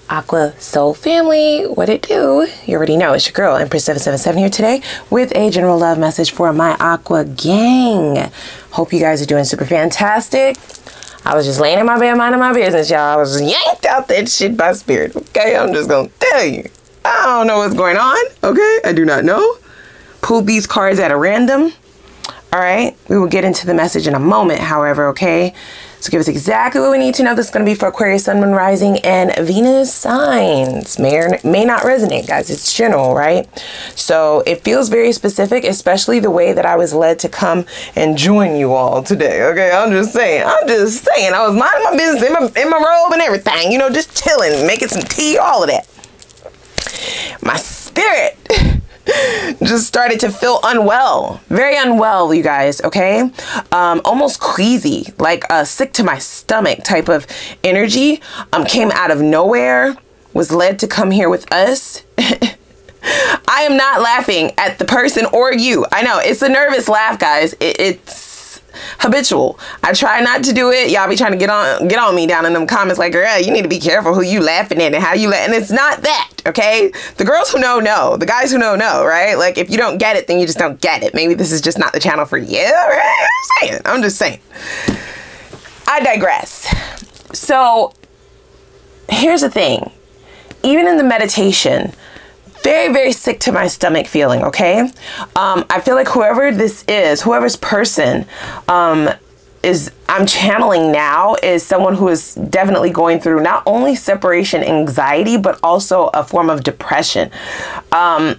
Aqua Soul family, what it do? You already know it's your girl Empress 777 here today with a general love message for my Aqua gang. Hope you guys are doing super fantastic. I was just laying in my bed minding my business, y'all. I was yanked out that shit by spirit. Okay, I'm just gonna tell you. I don't know what's going on. Okay, I do not know. Pulled these cards at a random. All right, we will get into the message in a moment, however, okay? So give us exactly what we need to know. This is going to be for Aquarius, Sun, Moon, Rising, and Venus signs. May or may not resonate, guys. It's general, right? So it feels very specific, especially the way that I was led to come and join you all today, okay? I'm just saying. I was minding my business in my robe and everything, you know, just chilling, making some tea, all of that. My spirit just started to feel unwell, very unwell, you guys, okay? Almost queasy, like sick to my stomach type of energy. Came out of nowhere, was led to come here with us. I am not laughing at the person or you. I know it's a nervous laugh, guys. It's habitual. I try not to do it. Y'all be trying to get on me down in them comments like, girl, you need to be careful who you laughing at and how you laugh. And it's not that, okay? The girls who know, the guys who know, right? Like, if you don't get it, then you just don't get it. Maybe this is just not the channel for you, right? I'm just saying. I digress. So here's the thing. Even in the meditation, very, very sick to my stomach feeling, okay? I feel like whoever this is, whoever's person I'm channeling now is someone who is definitely going through not only separation anxiety, but also a form of depression. I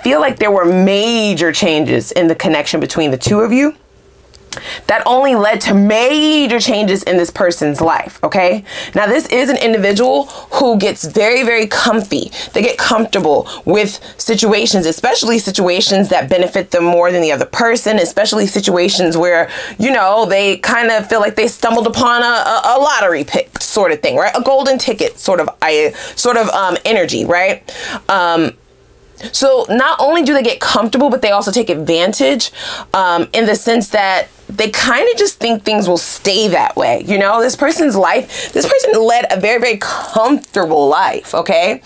feel like there were major changes in the connection between the two of you that only led to major changes in this person's life, okay? Now, this is an individual who gets very, very comfy. They get comfortable with situations, especially situations that benefit them more than the other person, especially situations where, you know, they kind of feel like they stumbled upon a lottery pick sort of thing, right? A golden ticket sort of energy, right? So not only do they get comfortable, but they also take advantage in the sense that they kind of just think things will stay that way. You know, this person's life, this person led a very, very comfortable life, okay?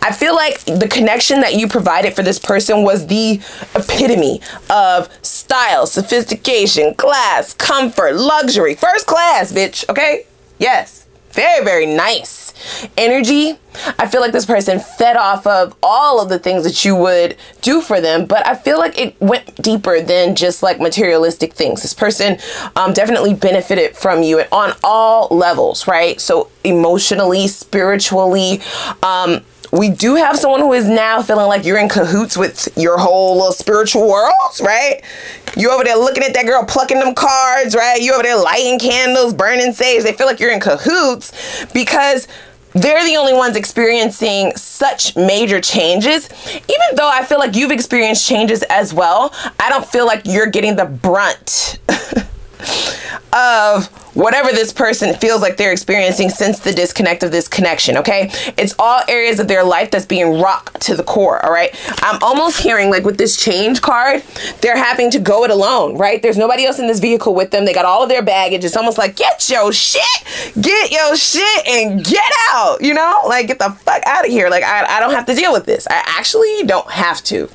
I feel like the connection that you provided for this person was the epitome of style, sophistication, class, comfort, luxury, first class, bitch, okay? Yes. Very, very nice energy. I feel like this person fed off of all of the things that you would do for them, but I feel like it went deeper than just like materialistic things. This person definitely benefited from you on all levels, right? So emotionally, spiritually, we do have someone who is now feeling like you're in cahoots with your whole little spiritual world, right? You over there looking at that girl plucking them cards, right? You over there lighting candles, burning sage. They feel like you're in cahoots because they're the only ones experiencing such major changes. Even though I feel like you've experienced changes as well, I don't feel like you're getting the brunt of whatever this person feels like they're experiencing since the disconnect of this connection, okay? It's all areas of their life that's being rocked to the core, all right? I'm almost hearing like with this change card, they're having to go it alone, right? There's nobody else in this vehicle with them. They got all of their baggage. It's almost like, get your shit and get out, you know? Like, get the fuck out of here. Like, I don't have to deal with this. I actually don't have to.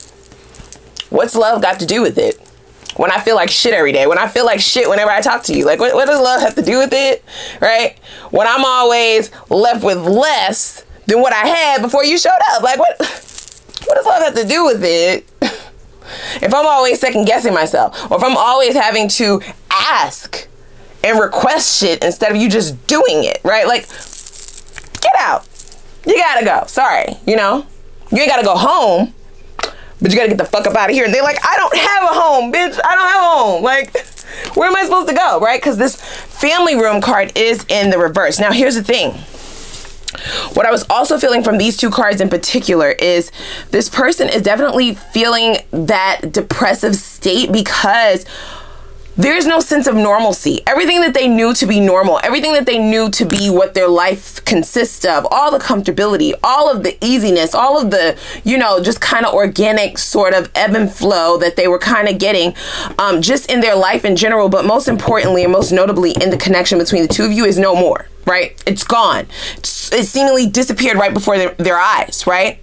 What's love got to do with it? When I feel like shit every day, when I feel like shit whenever I talk to you, like what does love have to do with it, right? When I'm always left with less than what I had before you showed up, like what does love have to do with it? If I'm always second guessing myself, or if I'm always having to ask and request shit instead of you just doing it, right? Like, get out. You gotta go. Sorry, you know? You ain't gotta go home, but you gotta get the fuck up out of here. And they're like, I don't have a home, bitch. I don't have a home. Like, where am I supposed to go, right? Because this family room card is in the reverse. Now, here's the thing. What I was also feeling from these two cards in particular is this person is definitely feeling that depressive state because there's no sense of normalcy. Everything that they knew to be normal, everything that they knew to be what their life consists of, all the comfortability, all of the easiness, all of the, you know, just kind of organic sort of ebb and flow that they were kind of getting just in their life in general, but most importantly and most notably in the connection between the two of you is no more, right? It's gone. It seemingly disappeared right before their eyes, right?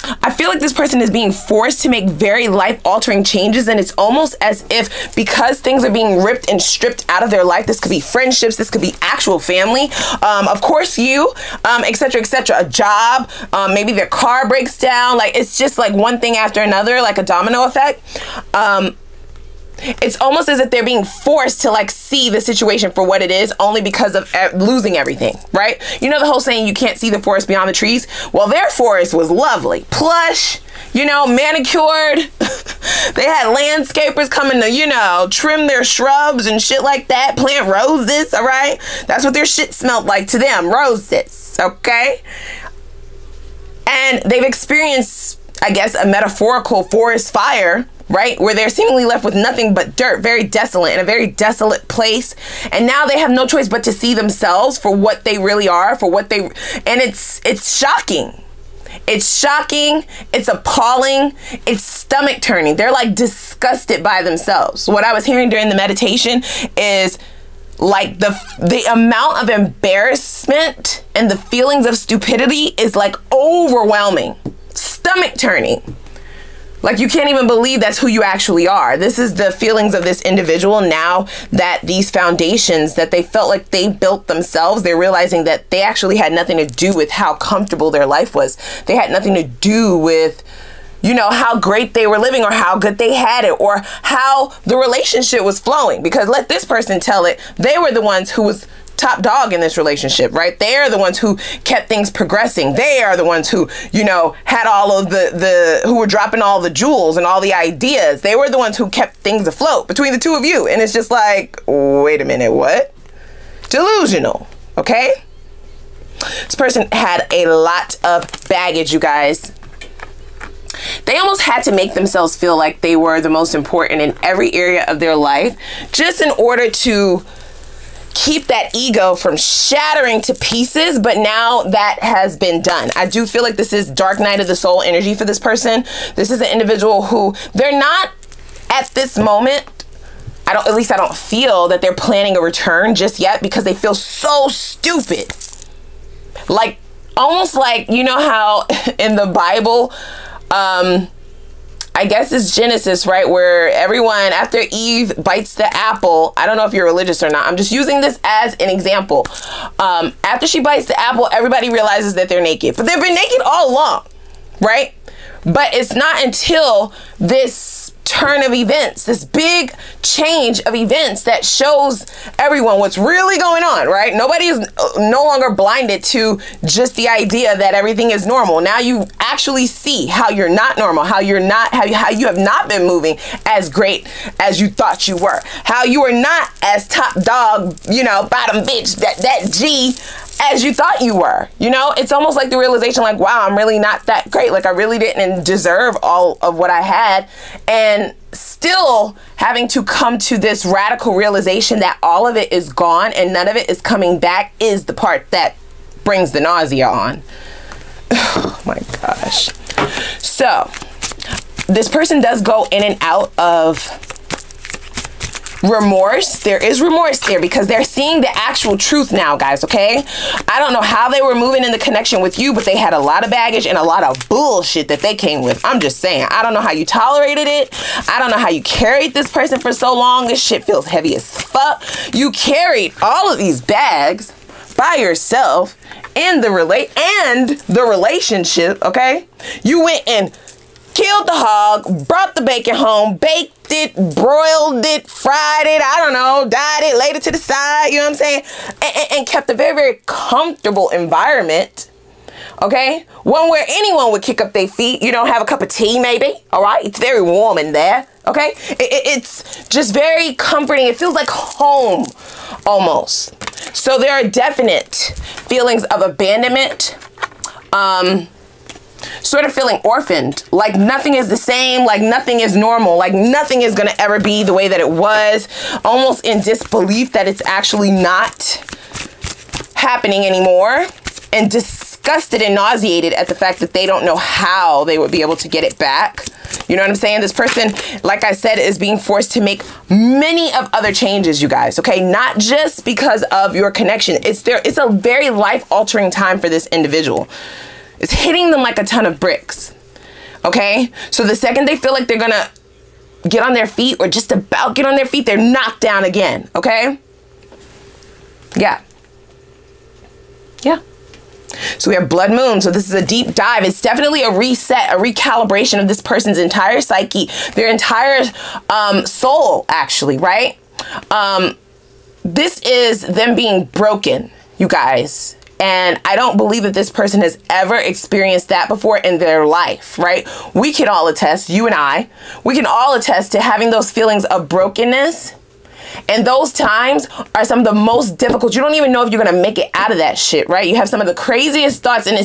I feel like this person is being forced to make very life-altering changes, and it's almost as if because things are being ripped and stripped out of their life, this could be friendships, this could be actual family, of course you, etc., etc., a job, maybe their car breaks down, like it's just like one thing after another, like a domino effect. It's almost as if they're being forced to like see the situation for what it is only because of losing everything, right? You know the whole saying, you can't see the forest beyond the trees? Well, their forest was lovely, plush, you know, manicured. They had landscapers coming to, you know, trim their shrubs and shit like that, plant roses, all right? That's what their shit smelled like to them, roses, okay? And they've experienced, I guess, a metaphorical forest fire, right? Where they're seemingly left with nothing but dirt, very desolate, in a very desolate place. And now they have no choice but to see themselves for what they really are, for what they, and it's shocking. It's shocking. It's appalling. It's stomach turning. They're like disgusted by themselves. What I was hearing during the meditation is like the amount of embarrassment and the feelings of stupidity is like overwhelming, stomach turning. Like you can't even believe that's who you actually are. This is the feelings of this individual now that these foundations that they felt like they built themselves, they're realizing that they actually had nothing to do with how comfortable their life was. They had nothing to do with, you know, how great they were living or how good they had it or how the relationship was flowing. Because let this person tell it, they were the ones who was top dog in this relationship, right? They're the ones who kept things progressing. They are the ones who, you know, had all of who were dropping all the jewels and all the ideas. They were the ones who kept things afloat between the two of you. And it's just like, wait a minute, what? Delusional, okay? This person had a lot of baggage, you guys. They almost had to make themselves feel like they were the most important in every area of their life just in order to keep that ego from shattering to pieces, but now that has been done. I do feel like this is dark night of the soul energy for this person. This is an individual who they're not at this moment. At least I don't feel that they're planning a return just yet because they feel so stupid. Like almost like, you know how in the Bible, I guess it's Genesis, right? Where everyone, after Eve bites the apple, I don't know if you're religious or not. I'm just using this as an example. After she bites the apple, everybody realizes that they're naked. But they've been naked all along, right? But it's not until this turn of events, this big change of events that shows everyone what's really going on, right? Nobody is no longer blinded to just the idea that everything is normal. Now you actually see how you're not normal, how you have not been moving as great as you thought you were, how you are not as top dog, you know, bottom bitch, that G as you thought you were. You know, it's almost like the realization like, wow, I'm really not that great. Like I really didn't deserve all of what I had. And still having to come to this radical realization that all of it is gone and none of it is coming back is the part that brings the nausea on. Oh my gosh. So this person does go in and out of remorse. There is remorse there because they're seeing the actual truth now, guys, okay? I don't know how they were moving in the connection with you, but they had a lot of baggage and a lot of bullshit that they came with. I'm just saying. I don't know how you tolerated it. I don't know how you carried this person for so long. This shit feels heavy as fuck. You carried all of these bags by yourself in the relationship, okay? You went and killed the hog, brought the bacon home, baked it, broiled it, fried it, I don't know, dyed it, laid it to the side, you know what I'm saying? And kept a very, very comfortable environment, okay? One where anyone would kick up their feet, you know, have a cup of tea maybe, all right? It's very warm in there, okay? It's just very comforting. It feels like home almost. So there are definite feelings of abandonment, sort of feeling orphaned, like nothing is the same, like nothing is normal, like nothing is going to ever be the way that it was, almost in disbelief that it's actually not happening anymore, and disgusted and nauseated at the fact that they don't know how they would be able to get it back. You know what I'm saying? This person, like I said, is being forced to make many of other changes, you guys, okay? Not just because of your connection. It's a very life-altering time for this individual. It's hitting them like a ton of bricks, okay? So the second they feel like they're gonna get on their feet or just about get on their feet, they're knocked down again, okay? Yeah. Yeah. So we have blood moon. So this is a deep dive. It's definitely a reset, a recalibration of this person's entire psyche, their entire soul, actually, right? This is them being broken, you guys. And I don't believe that this person has ever experienced that before in their life, right? We can all attest, you and I, we can all attest to having those feelings of brokenness. And those times are some of the most difficult. You don't even know if you're going to make it out of that shit, right? You have some of the craziest thoughts, and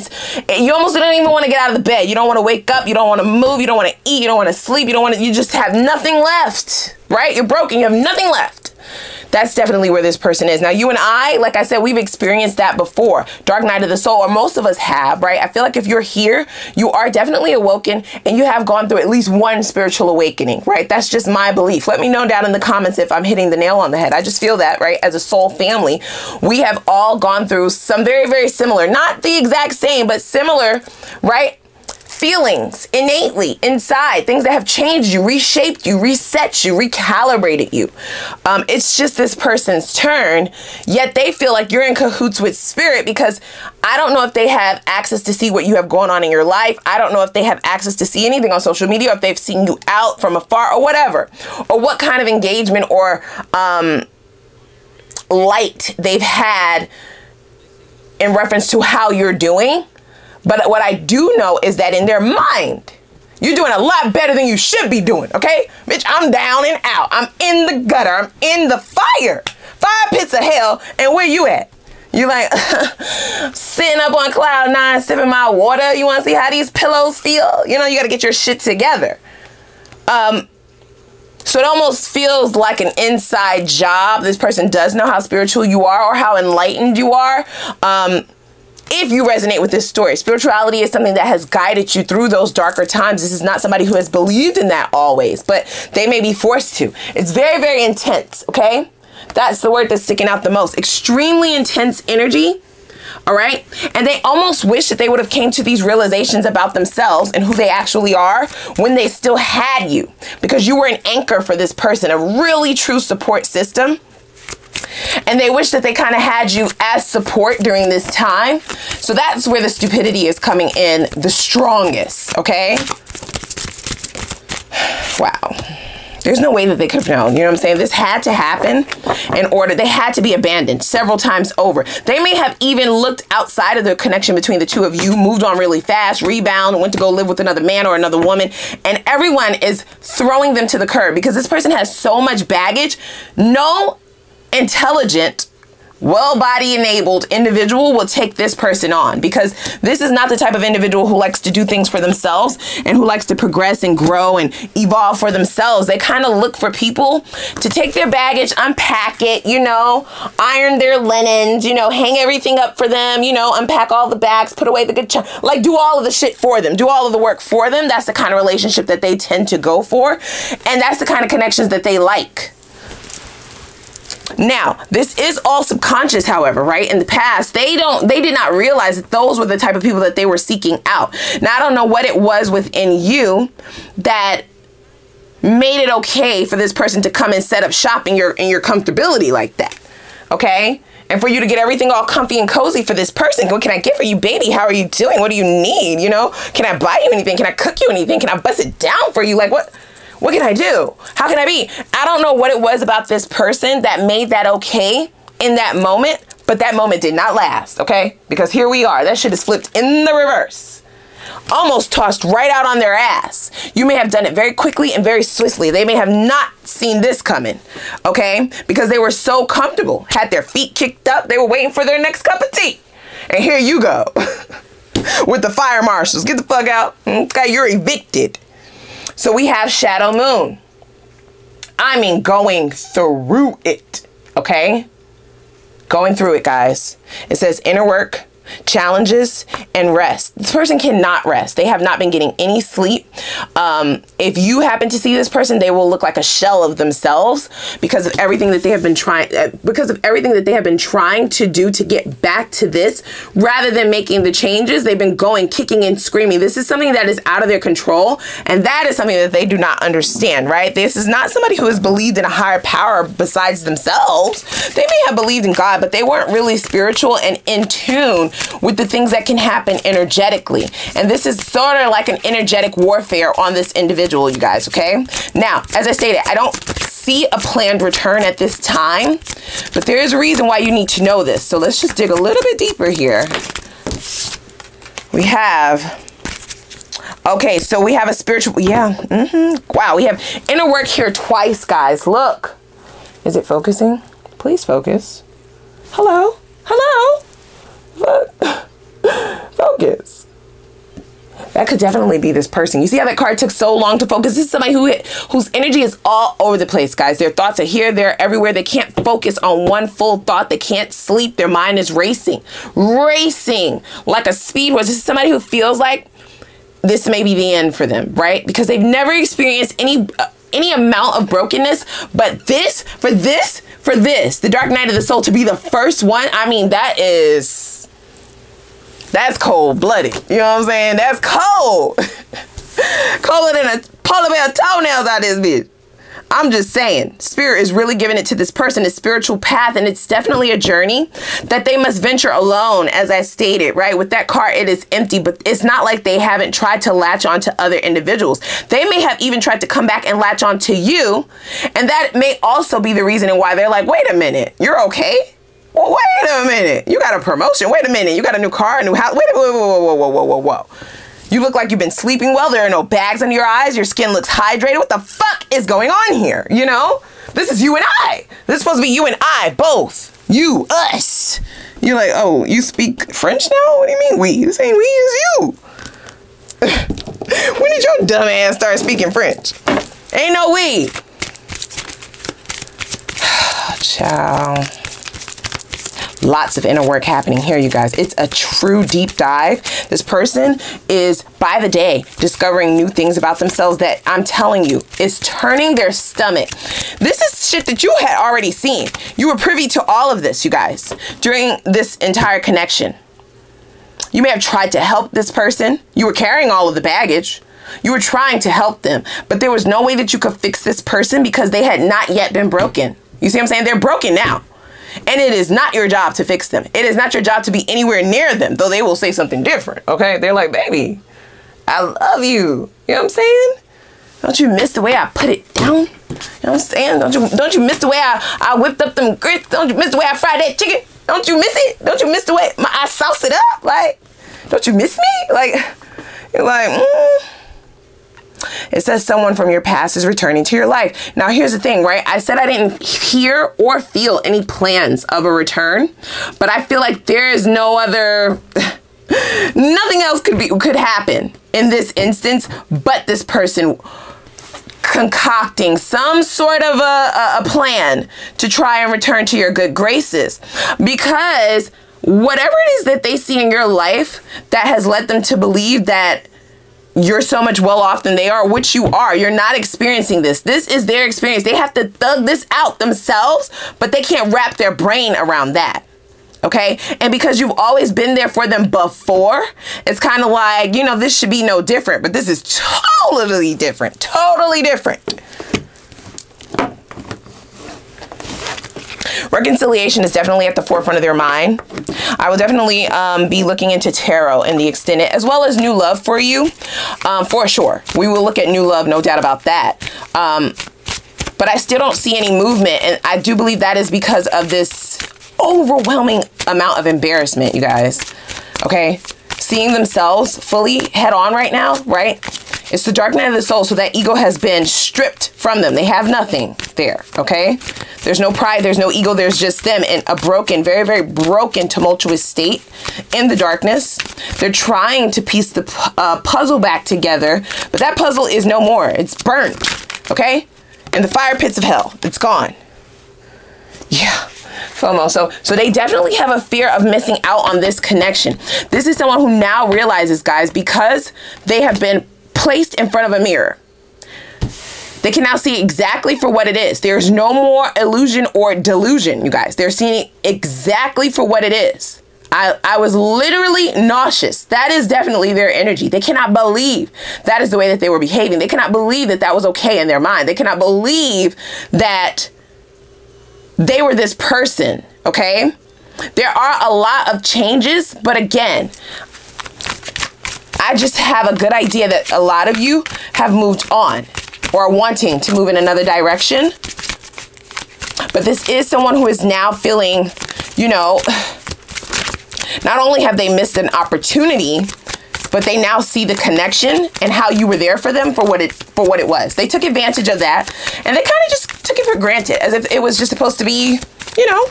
you almost don't even want to get out of the bed. You don't want to wake up. You don't want to move. You don't want to eat. You don't want to sleep. You just have nothing left, right? You're broken. You have nothing left. That's definitely where this person is. Now, you and I, like I said, we've experienced that before. Dark night of the soul, or most of us have, right? I feel like if you're here, you are definitely awoken and you have gone through at least one spiritual awakening, right? That's just my belief. Let me know down in the comments if I'm hitting the nail on the head. I just feel that, right? As a soul family, we have all gone through some very, very similar, not the exact same, but similar, right? Feelings innately inside, things that have changed you, reshaped you, reset you, recalibrated you. It's just this person's turn, yet they feel like you're in cahoots with spirit, because I don't know if they have access to see what you have going on in your life. I don't know if they have access to see anything on social media, or if they've seen you out from afar or whatever, or what kind of engagement or light they've had in reference to how you're doing. But what I do know is that in their mind, you're doing a lot better than you should be doing, okay? Bitch, I'm down and out. I'm in the gutter. I'm in the fire. 5 pits of hell. And where you at? You like sitting up on cloud 9, sipping my water. You want to see how these pillows feel? You know, you got to get your shit together. So it almost feels like an inside job. This person does know how spiritual you are or how enlightened you are. If you resonate with this story, spirituality is something that has guided you through those darker times. This is not somebody who has believed in that always, but they may be forced to. It's very, very intense, okay? That's the word that's sticking out the most. Extremely intense energy, all right? And they almost wish that they would have came to these realizations about themselves and who they actually are when they still had you, because you were an anchor for this person, a really true support system. And they wish that they kind of had you as support during this time. So that's where the stupidity is coming in the strongest, okay? Wow. There's no way that they could have known, you know what I'm saying? This had to happen in order. They had to be abandoned several times over. They may have even looked outside of the connection between the two of you, moved on really fast, rebound, went to go live with another man or another woman, and everyone is throwing them to the curb because this person has so much baggage. No intelligent, well-body enabled individual will take this person on, because this is not the type of individual who likes to do things for themselves and who likes to progress and grow and evolve for themselves. They kind of look for people to take their baggage, unpack it, you know, iron their linens, you know, hang everything up for them, you know, unpack all the bags, put away the good like do all of the shit for them, do all of the work for them. That's the kind of relationship that they tend to go for, and that's the kind of connections that they like. Now, this is all subconscious, however, right? In the past, they did not realize that those were the type of people that they were seeking out. Now, I don't know what it was within you that made it okay for this person to come and set up shop in your comfortability like that, okay? And for you to get everything all comfy and cozy for this person. What can I get for you, baby? How are you doing? What do you need? You know, can I buy you anything? Can I cook you anything? Can I bust it down for you? Like, what can I do? How can I be? I don't know what it was about this person that made that okay in that moment, but that moment did not last, okay? Because here we are. That shit is flipped in the reverse. Almost tossed right out on their ass. You may have done it very quickly and very swiftly. They may have not seen this coming, okay? Because they were so comfortable, had their feet kicked up. They were waiting for their next cup of tea. And here you go. with the fire marshals. Get the fuck out. Okay, you're evicted. So we have shadow moon. I mean, going through it. Okay? Going through it, guys. It says inner work, challenges, and rest. This person cannot rest. They have not been getting any sleep. If you happen to see this person, they will look like a shell of themselves because of everything that they have been trying, to do to get back to this, rather than making the changes. They've been going, kicking and screaming. This is something that is out of their control, and that is something that they do not understand, right? This is not somebody who has believed in a higher power besides themselves. They may have believed in God, but they weren't really spiritual and in tune with the things that can happen energetically. And this is sort of like an energetic warfare on this individual, you guys, okay? Now, as I stated, I don't see a planned return at this time, but there is a reason why you need to know this. So let's just dig a little bit deeper here. We have, okay, so we have a spiritual, wow, we have inner work here twice, guys. Look, is it focusing? Please focus. Hello, hello. Focus. That could definitely be this person. You see how that card took so long to focus? This is somebody whose energy is all over the place, guys. Their thoughts are here, there, everywhere. They can't focus on one full thought. They can't sleep. Their mind is racing like a speed horse. This is somebody who feels like this may be the end for them, right? Because they've never experienced any amount of brokenness, but this, the dark night of the soul to be the first one, I mean, that's cold-blooded. You know what I'm saying? That's cold. Colder than a polar bear toenails out this bitch. I'm just saying, spirit is really giving it to this person, a spiritual path, and it's definitely a journey that they must venture alone, as I stated, right? With that card, it is empty, but it's not like they haven't tried to latch on to other individuals. They may have even tried to come back and latch on to you, and that may also be the reason why they're like, wait a minute, you're okay? Well, wait a minute, you got a promotion. Wait a minute, you got a new car, a new house. Wait a minute, whoa. You look like you've been sleeping well. There are no bags under your eyes. Your skin looks hydrated. What the fuck is going on here? You know, this is you and I. This is supposed to be you and I, both. You, us. You're like, oh, you speak French now? What do you mean we? You saying we is you. When did your dumb ass start speaking French? Ain't no we. Ciao. Lots of inner work happening here, you guys. It's a true deep dive. This person is, by the day, discovering new things about themselves that, I'm telling you, is turning their stomach. This is shit that you had already seen. You were privy to all of this, you guys, during this entire connection. You may have tried to help this person. You were carrying all of the baggage. You were trying to help them, but there was no way that you could fix this person because they had not yet been broken. You see what I'm saying? They're broken now. And it is not your job to fix them. It is not your job to be anywhere near them, though they will say something different, okay? They're like, baby, I love you. You know what I'm saying? Don't you miss the way I put it down? You know what I'm saying? Don't you miss the way I whipped up them grits? Don't you miss the way I fried that chicken? Don't you miss it? Don't you miss the way I sauced it up? Like, don't you miss me? Like, you're like, It says someone from your past is returning to your life. Now, here's the thing, right? I said I didn't hear or feel any plans of a return, but I feel like there is no other, nothing else could happen in this instance, but this person concocting some sort of a plan to try and return to your good graces, because whatever it is that they see in your life that has led them to believe that you're so much well off than they are, which you are. You're not experiencing this. This is their experience. They have to thug this out themselves, but they can't wrap their brain around that. Okay? And because you've always been there for them before, it's kind of like, you know, this should be no different, but this is totally different. Totally different. Reconciliation is definitely at the forefront of their mind. I will definitely be looking into tarot in the extended, as well as new love for you, for sure. We will look at new love, no doubt about that. But I still don't see any movement, and I do believe that is because of this overwhelming amount of embarrassment, you guys. Okay? Seeing themselves fully head on right now, right? It's the dark night of the soul. So that ego has been stripped from them. They have nothing there. Okay. There's no pride. There's no ego. There's just them in a broken, very, very broken, tumultuous state in the darkness. They're trying to piece the puzzle back together, but that puzzle is no more. It's burnt. Okay. In the fire pits of hell. It's gone. Yeah. FOMO. So they definitely have a fear of missing out on this connection. This is someone who now realizes, guys, because they have been placed in front of a mirror, they can now see exactly for what it is. There's no more illusion or delusion, you guys. They're seeing it exactly for what it is. I was literally nauseous. That is definitely their energy. They cannot believe that is the way that they were behaving. They cannot believe that that was okay in their mind. They cannot believe that they were this person, okay? There are a lot of changes, but again, I just have a good idea that a lot of you have moved on or are wanting to move in another direction. But this is someone who is now feeling, you know, not only have they missed an opportunity, but they now see the connection and how you were there for them for what it was. They took advantage of that, and they kind of just took it for granted, as if it was just supposed to be, you know,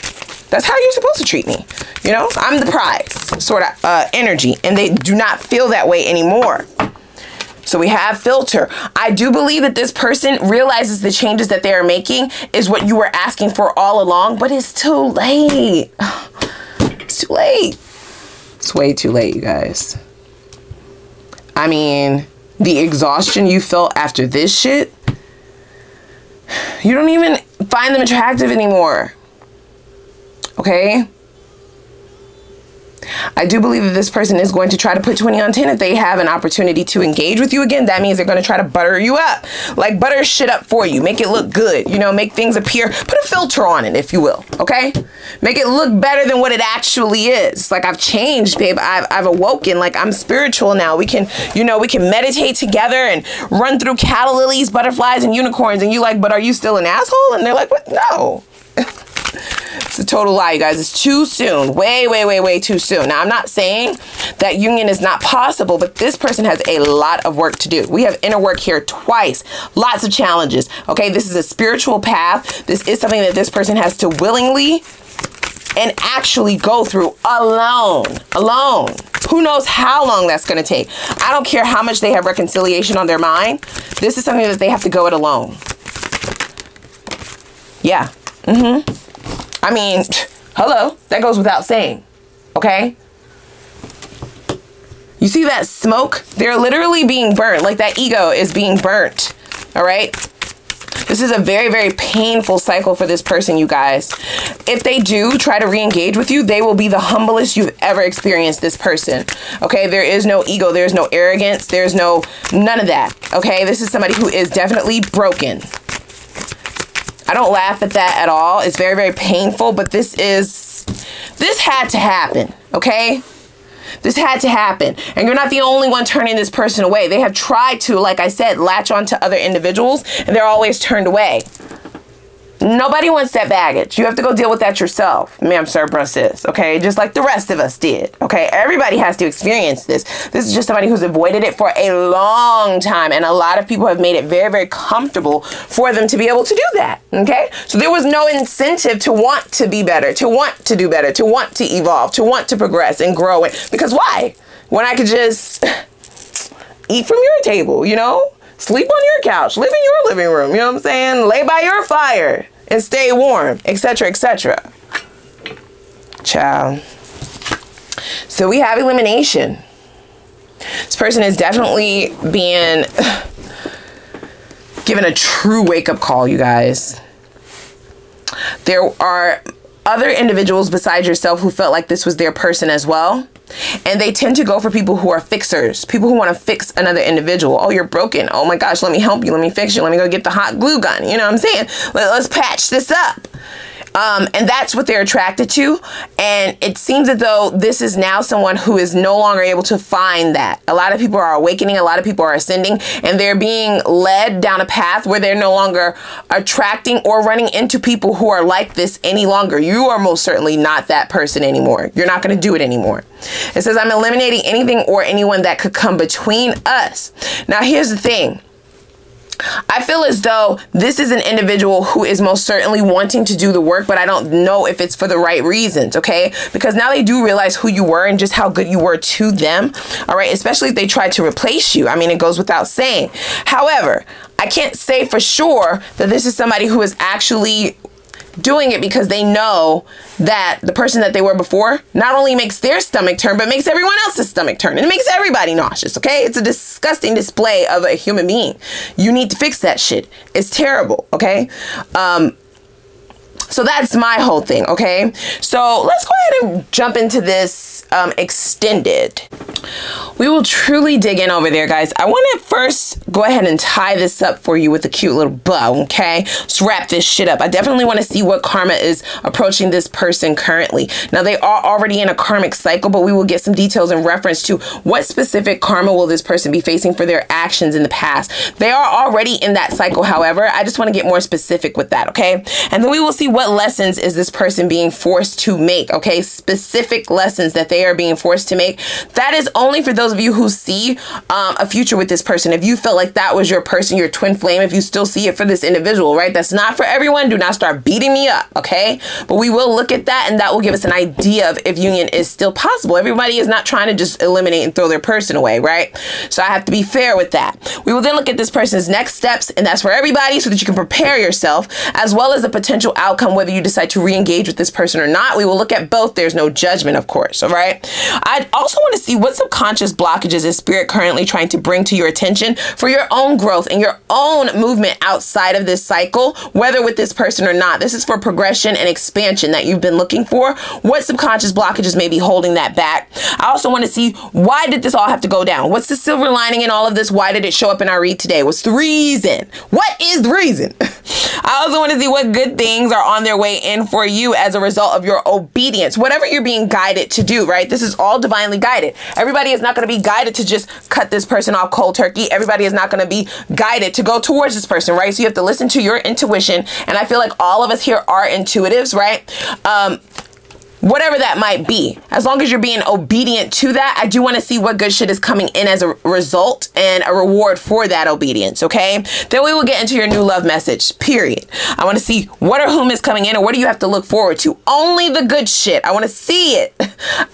that's how you're supposed to treat me. You know, I'm the prize sort of energy, and they do not feel that way anymore. So we have filter. I do believe that this person realizes the changes that they are making is what you were asking for all along, but it's too late. It's too late. It's way too late, you guys. I mean, the exhaustion you felt after this shit, you don't even find them attractive anymore. Okay? I do believe that this person is going to try to put 20 on 10 if they have an opportunity to engage with you again. That means they're going to try to butter you up. Like butter shit up for you. Make it look good. You know, make things appear. Put a filter on it, if you will. Okay? Make it look better than what it actually is. Like, I've changed, babe. I've awoken. Like, I'm spiritual now. We can, you know, we can meditate together and run through calla lilies, butterflies, and unicorns. And you like, but are you still an asshole? And they're like, what? No. It's a total lie, you guys. It's too soon. Way, way, way, way too soon. Now, I'm not saying that union is not possible, but this person has a lot of work to do. We have inner work here twice. Lots of challenges. Okay, this is a spiritual path. This is something that this person has to willingly and actually go through alone. Alone. Who knows how long that's going to take. I don't care how much they have reconciliation on their mind. This is something that they have to go it alone. Yeah. I mean, hello, that goes without saying, okay? You see that smoke? They're literally being burnt, like that ego is being burnt, all right? This is a very, very painful cycle for this person, you guys. If they do try to re-engage with you, they will be the humblest you've ever experienced this person, okay? There is no ego, there's no arrogance, there's none of that, okay? This is somebody who is definitely broken. I don't laugh at that at all. It's very, very painful, but this had to happen, okay? This had to happen. And you're not the only one turning this person away. They have tried to, like I said, latch on to other individuals, and they're always turned away. Nobody wants that baggage. You have to go deal with that yourself, ma'am, sir, bruh, sis, okay? Just like the rest of us did, okay? Everybody has to experience this. This is just somebody who's avoided it for a long time, and a lot of people have made it very, very comfortable for them to be able to do that, okay? So there was no incentive to want to be better, to want to do better, to want to evolve, to want to progress and grow. Because why? When I could just eat from your table, you know? Sleep on your couch, live in your living room, you know what I'm saying? Lay by your fire and stay warm, etc., etc. Child. So we have elimination. This person is definitely being given a true wake-up call, you guys. There are other individuals besides yourself who felt like this was their person as well. And they tend to go for people who are fixers, people who want to fix another individual. Oh, you're broken. Oh my gosh, let me help you. Let me fix you. Let me go get the hot glue gun. You know what I'm saying? Let's patch this up. And that's what they're attracted to. And it seems as though this is now someone who is no longer able to find that. A lot of people are awakening, a lot of people are ascending, and they're being led down a path where they're no longer attracting or running into people who are like this any longer. You are most certainly not that person anymore. You're not going to do it anymore. It says, I'm eliminating anything or anyone that could come between us. Now, here's the thing. I feel as though this is an individual who is most certainly wanting to do the work, but I don't know if it's for the right reasons, okay? Because now they do realize who you were and just how good you were to them, all right? Especially if they tried to replace you. I mean, it goes without saying. However, I can't say for sure that this is somebody who is actually doing it because they know that the person that they were before not only makes their stomach turn, but makes everyone else's stomach turn. And it makes everybody nauseous, okay? It's a disgusting display of a human being. You need to fix that shit. It's terrible, okay? So that's my whole thing, okay? So let's go ahead and jump into this extended. We will truly dig in over there, guys. I want to first go ahead and tie this up for you with a cute little bow, okay? Let's wrap this shit up. I definitely want to see what karma is approaching this person currently. Now, they are already in a karmic cycle, but we will get some details in reference to what specific karma will this person be facing for their actions in the past. They are already in that cycle, however. I just want to get more specific with that, okay? And then we will see what lessons is this person being forced to make, okay? Specific lessons that they are being forced to make. That is only for those of you who see a future with this person. If you felt like that was your person, your twin flame, if you still see it for this individual, right? That's not for everyone. Do not start beating me up, okay? But we will look at that, and that will give us an idea of if union is still possible. Everybody is not trying to just eliminate and throw their person away, right? So I have to be fair with that. We will then look at this person's next steps, and that's for everybody so that you can prepare yourself, as well as the potential outcome, whether you decide to re-engage with this person or not. We will look at both. There's no judgment, of course, all right? I also want to see what subconscious blockages is spirit currently trying to bring to your attention for your own growth and your own movement outside of this cycle, whether with this person or not. This is for progression and expansion that you've been looking for. What subconscious blockages may be holding that back? I also want to see, why did this all have to go down? What's the silver lining in all of this? Why did it show up in our read today? What's the reason? What is the reason? I also want to see what good things are on their way in for you as a result of your obedience, whatever you're being guided to do, right? This is all divinely guided. Everybody is not going to be guided to just cut this person off cold turkey. Everybody is not going to be guided to go towards this person, right? So you have to listen to your intuition. And I feel like all of us here are intuitives, right? Whatever that might be, as long as you're being obedient to that, I do want to see what good shit is coming in as a result and a reward for that obedience, okay? Then we will get into your new love message, period. I want to see what or whom is coming in, or what do you have to look forward to? Only the good shit. I want to see it.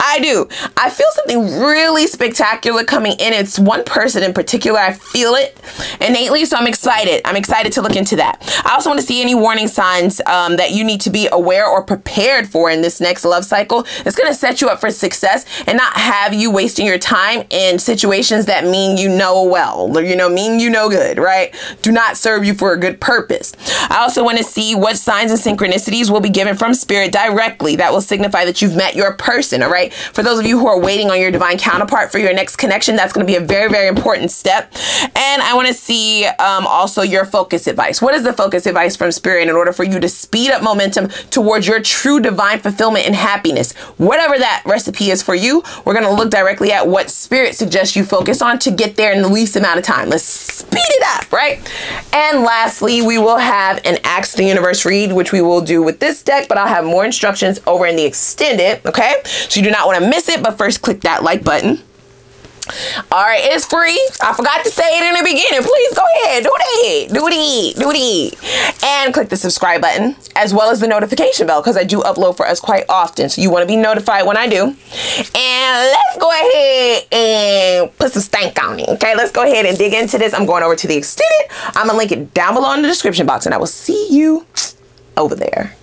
I do. I feel something really spectacular coming in. It's one person in particular. I feel it innately, so I'm excited. I'm excited to look into that. I also want to see any warning signs that you need to be aware or prepared for in this next love cycle. It's going to set you up for success and not have you wasting your time in situations that mean you know well, or mean you know good, right? Do not serve you for a good purpose. I also want to see what signs and synchronicities will be given from spirit directly. That will signify that you've met your person, all right? For those of you who are waiting on your divine counterpart for your next connection, that's going to be a very, very important step. And I want to see also your focus advice. What is the focus advice from spirit in order for you to speed up momentum towards your true divine fulfillment and happiness? Whatever that recipe is for you, we're going to look directly at what spirit suggests you focus on to get there in the least amount of time. Let's speed it up, right? And lastly, we will have an Ask the Universe read, which we will do with this deck, but I'll have more instructions over in the extended, okay? So you do not want to miss it, but first click that like button. All right, it's free. I forgot to say it in the beginning. Please go ahead, do it, and click the subscribe button, as well as the notification bell, because I do upload for us quite often, so you want to be notified when I do. And let's go ahead and put some stank on it. Okay, let's go ahead and dig into this. I'm going over to the extended. I'm gonna link it down below in the description box, and I will see you over there.